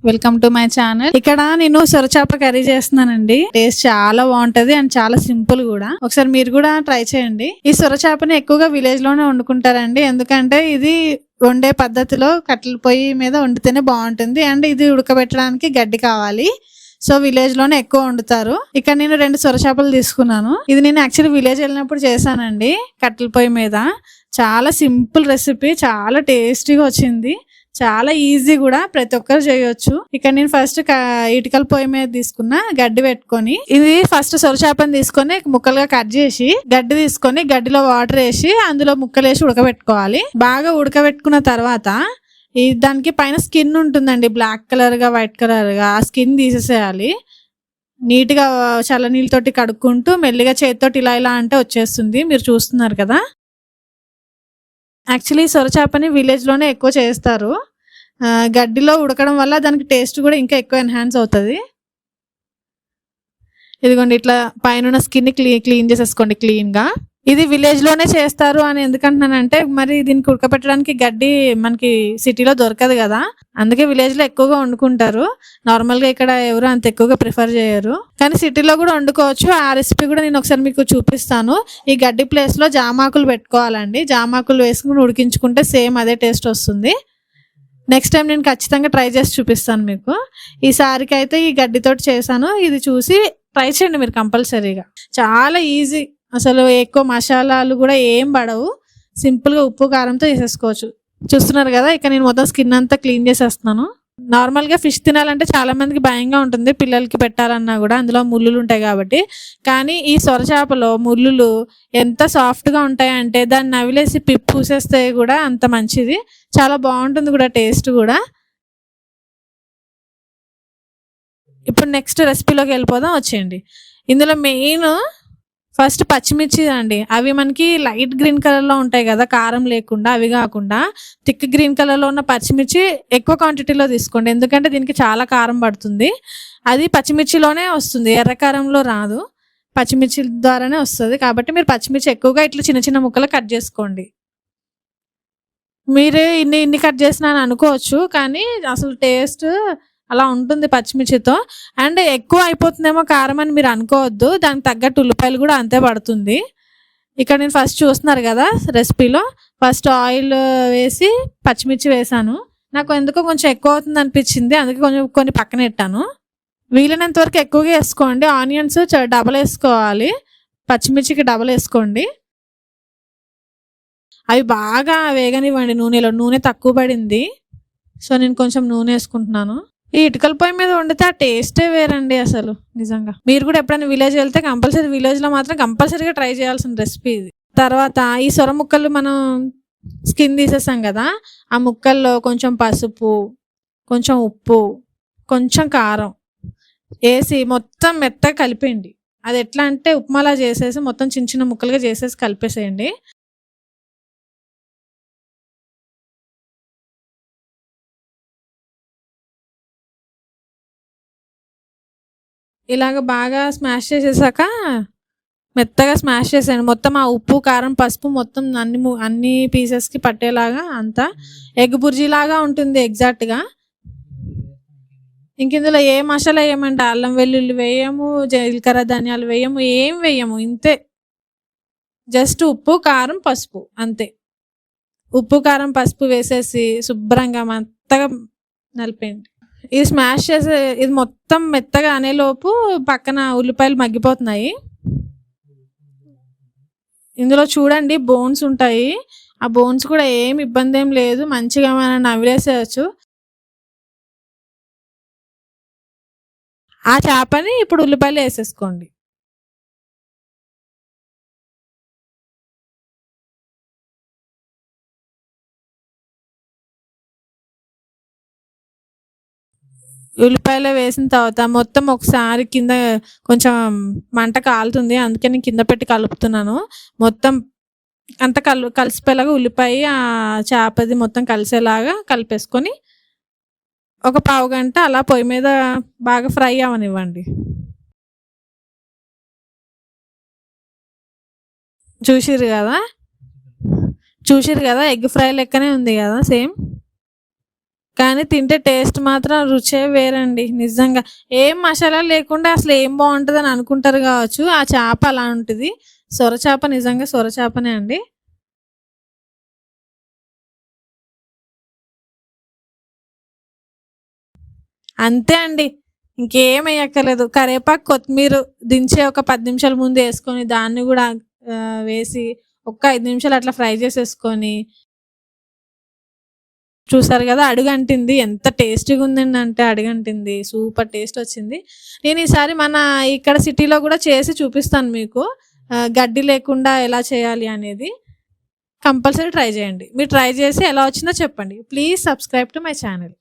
Welcome to my channel. ఇక్కడ నేను సొరచాప curry చేస్తున్నానండి. టేస్ట్ చాలా బాగుంటది అండ్ చాలా సింపుల్ కూడా. ఒకసారి మీరు కూడా ట్రై చేయండి. ఈ సొరచాపని ఎక్కువగా విలేజ్ లోనే వండుకుంటారండి. ఎందుకంటే ఇది వండే పద్ధతిలో కట్టెల పొయ్యి మీద వండితేనే బాగుంటుంది. అండ్ ఇది ఉడకబెట్టడానికి గడ్డి కావాలి. సో విలేజ్ లోనే ఎక్కువ వండుతారు. ఇక్కడ నేను 2 సొరచాపలు తీసుకున్నాను. ఇది నేను యాక్చువల్లీ విలేజ్ వెళ్ళినప్పుడు చేశానండి కట్టెల పొయ్యి మీద. చాలా సింపుల్ రెసిపీ, చాలా టేస్టీగా వచ్చింది. చాలా ఈజీ కూడా, ప్రతి ఒక్కరు చేయొచ్చు. ఇక్కడ నేను ఫస్ట్ ఇటుకల పొయ్యి మీద తీసుకున్న గడ్డి పెట్టుకొని, ఇది ఫస్ట్ సొరచాపని తీసుకొని ముక్కలుగా కట్ చేసి గడ్డి తీసుకొని గడ్డిలో వాటర్ వేసి అందులో ముక్కలు వేసి ఉడకబెట్టుకోవాలి. బాగా ఉడకబెట్టుకున్న తర్వాత దానికి పైన స్కిన్ ఉంటుందండి, బ్లాక్ కలర్ గా వైట్ కలర్ గా. ఆ స్కిన్ తీసేసేయాలి. నీట్ గా చల్ల నీళ్ళతోటి కడుక్కుంటూ మెల్లిగా చేతితోటి ఇలా ఇలా అంటే వచ్చేస్తుంది. మీరు చూస్తున్నారు కదా. యాక్చువల్లీ సొరచాపని విలేజ్ లోనే ఎక్కువ చేస్తారు. గడ్డిలో ఉడకడం వల్ల దానికి టేస్ట్ కూడా ఇంకా ఎక్కువ ఎన్హాన్స్ అవుతుంది. ఇదిగోండి, ఇట్లా పైన స్కిన్ క్లీన్ చేసేసుకోండి క్లీన్ గా. ఇది విలేజ్ లోనే చేస్తారు అని ఎందుకంటున్నానంటే, మరి దీనికి ఉడకపెట్టడానికి గడ్డి మనకి సిటీలో దొరకదు కదా, అందుకే విలేజ్ లో ఎక్కువగా వండుకుంటారు. నార్మల్ గా ఇక్కడ ఎవరు అంత ఎక్కువగా ప్రిఫర్ చేయరు, కానీ సిటీలో కూడా వండుకోవచ్చు. ఆ రెసిపీ కూడా నేను ఒకసారి మీకు చూపిస్తాను. ఈ గడ్డి ప్లేస్ లో జామాకులు పెట్టుకోవాలండి. జామాకులు వేసుకుని ఉడికించుకుంటే సేమ్ అదే టేస్ట్ వస్తుంది. నెక్స్ట్ టైం నేను ఖచ్చితంగా ట్రై చేసి చూపిస్తాను మీకు. ఈసారికి అయితే ఈ గడ్డితోటి చేశాను. ఇది చూసి ట్రై చేయండి మీరు కంపల్సరీగా. చాలా ఈజీ, అసలు ఎక్కువ మసాలాలు కూడా ఏం పడవు. సింపుల్ గా ఉప్పు కారంతో చేసేసుకోవచ్చు. చూస్తున్నారు కదా, ఇక్కడ నేను మొత్తం స్కిన్ అంతా క్లీన్ చేసేస్తున్నాను. నార్మల్ గా ఫిష్ తినాలంటే చాలా మందికి భయంగా ఉంటుంది, పిల్లలకి పెట్టాలన్నా కూడా, అందులో ముళ్ళులు ఉంటాయి కాబట్టి. కానీ ఈ సొరచాపలో ముళ్ళులు ఎంత సాఫ్ట్ గా ఉంటాయంటే దాన్ని నవిలేసి పిప్పు పూసేస్తే కూడా అంత మంచిది. చాలా బాగుంటుంది కూడా, టేస్ట్ కూడా. ఇప్పుడు నెక్స్ట్ రెసిపీలోకి వెళ్ళిపోదాం, వచ్చేయండి. ఇందులో మెయిన్ ఫస్ట్ పచ్చిమిర్చి అండి. అవి మనకి లైట్ గ్రీన్ కలర్ లో ఉంటాయి కదా, కారం లేకుండా. అవి కాకుండా థిక్ గ్రీన్ కలర్ లో ఉన్న పచ్చిమిర్చి ఎక్కువ క్వాంటిటీలో తీసుకోండి, ఎందుకంటే దీనికి చాలా కారం పడుతుంది. అది పచ్చిమిర్చిలోనే వస్తుంది, ఎర్ర కారంలో రాదు. పచ్చిమిర్చి ద్వారానే వస్తుంది కాబట్టి మీరు పచ్చిమిర్చి ఎక్కువగా ఇట్లా చిన్న చిన్న ముక్కలు కట్ చేసుకోండి. మీరు ఇన్ని కట్ చేసినా అని అనుకోవచ్చు, కానీ అసలు టేస్ట్ అలా ఉంటుంది పచ్చిమిర్చితో. అండ్ ఎక్కువ అయిపోతుందేమో కారం అని మీరు అనుకోవద్దు, దానికి తగ్గట్టు ఉల్లిపాయలు కూడా అంతే పడుతుంది. ఇక్కడ నేను ఫస్ట్ చూస్తున్నారు కదా రెసిపీలో, ఫస్ట్ ఆయిల్ వేసి పచ్చిమిర్చి వేసాను. నాకు ఎందుకో కొంచెం ఎక్కువ అవుతుంది అనిపించింది, అందుకే కొన్ని పక్కన పెట్టాను. వీలైనంత వరకు ఎక్కువగా వేసుకోండి. ఆనియన్స్ డబల్ వేసుకోవాలి, పచ్చిమిర్చికి డబల్ వేసుకోండి. అవి బాగా వేగనివ్వండి నూనెలో. నూనె తక్కువ పడింది, సో నేను కొంచెం నూనె వేసుకుంటున్నాను. ఈ ఇటుకల పొయ్యి మీద వండితే ఆ టేస్టే వేరండి అసలు, నిజంగా. మీరు కూడా ఎప్పుడైనా విలేజ్ వెళ్తే కంపల్సరీ, విలేజ్ లో మాత్రం కంపల్సరీగా ట్రై చేయాల్సిన రెసిపీ ఇది. తర్వాత ఈ సొర ముక్కలు మనం స్కిన్ తీసేసాం కదా, ఆ ముక్కల్లో కొంచెం పసుపు, కొంచెం ఉప్పు, కొంచెం కారం వేసి మొత్తం మెత్తగా కలిపేయండి. అది ఎట్లా అంటే ఉప్మాలా చేసేసి మొత్తం చిన్న చిన్న ముక్కలుగా చేసేసి కలిపేసేయండి. ఇలాగ బాగా స్మాష్ చేసేసాక మెత్తగా స్మాష్ చేసాను. మొత్తం ఆ ఉప్పు కారం పసుపు మొత్తం అన్ని పీసెస్కి పట్టేలాగా అంతా ఎగ్ బుర్జీలాగా ఉంటుంది ఎగ్జాక్ట్గా. ఇంక ఇందులో ఏ మసాలా వేయమంటే అల్లం వెల్లుల్లి వేయము, జీలకర్ర ధనియాలు వేయము, ఏం వేయము. ఇంతే, జస్ట్ ఉప్పు కారం పసుపు అంతే. ఉప్పు కారం పసుపు వేసేసి శుభ్రంగా మెత్తగా నలిపేయండి. ఇది స్మాష్ చేసే, ఇది మొత్తం మెత్తగా అనేలోపు పక్కన ఉల్లిపాయలు మగ్గిపోతున్నాయి. ఇందులో చూడండి బోన్స్ ఉంటాయి, ఆ బోన్స్ కూడా ఏం ఇబ్బంది ఏం లేదు, మంచిగా మనం నవ్వేసేయచ్చు. ఆ చేపని ఇప్పుడు ఉల్లిపాయలు వేసేసుకోండి. ఉల్లిపాయలు వేసిన తర్వాత మొత్తం ఒకసారి కింద కొంచెం మంట కాలుతుంది, అందుకే నేను కింద పెట్టి కలుపుతున్నాను. మొత్తం అంత కలిసిపోయేలాగా ఉల్లిపాయ ఆ చేపది మొత్తం కలిసేలాగా కలిపేసుకొని ఒక పావు గంట అలా పొయ్యి మీద బాగా ఫ్రై అవనివ్వండి. చూసిరు కదా ఎగ్ ఫ్రై లెక్కనే ఉంది కదా సేమ్. కానీ తింటే టేస్ట్ మాత్రం రుచే వేరండి నిజంగా. ఏం మసాలా లేకుండా అసలు ఏం బాగుంటుందని అనుకుంటారు కావచ్చు. ఆ చేప అలా ఉంటుంది. సొరచేప నిజంగా సొరచేపనే అండి. అంతే అండి. ఇంకేం ఎయక్కర్లేదు. కరివేపాకు, కొత్తిమీర దించే ఒక 10 నిమిషాల ముందు యేసుకొని దాన్ని గూడా వేసి ఒక్క 5 నిమిషాలు అట్లా ఫ్రై చేసేసుకొని చూసారు గదా! అడుగంటింది. ఎంత టేస్టీగా ఉందంటే అడుగంటింది. సూపర్ టేస్ట్ వచ్చింది. నేను ఈసారి మన ఇక్కడ సిటీలో గూడా చేసి చూపిస్తాను మీకు. గడ్డి లేకుండా ఎలా చేయాలి అనేది. కంపల్సరీ ట్రై చేయండి. మీరు ట్రై చేసి ఎలా వచ్చిందో చెప్పండి. Please subscribe to my channel.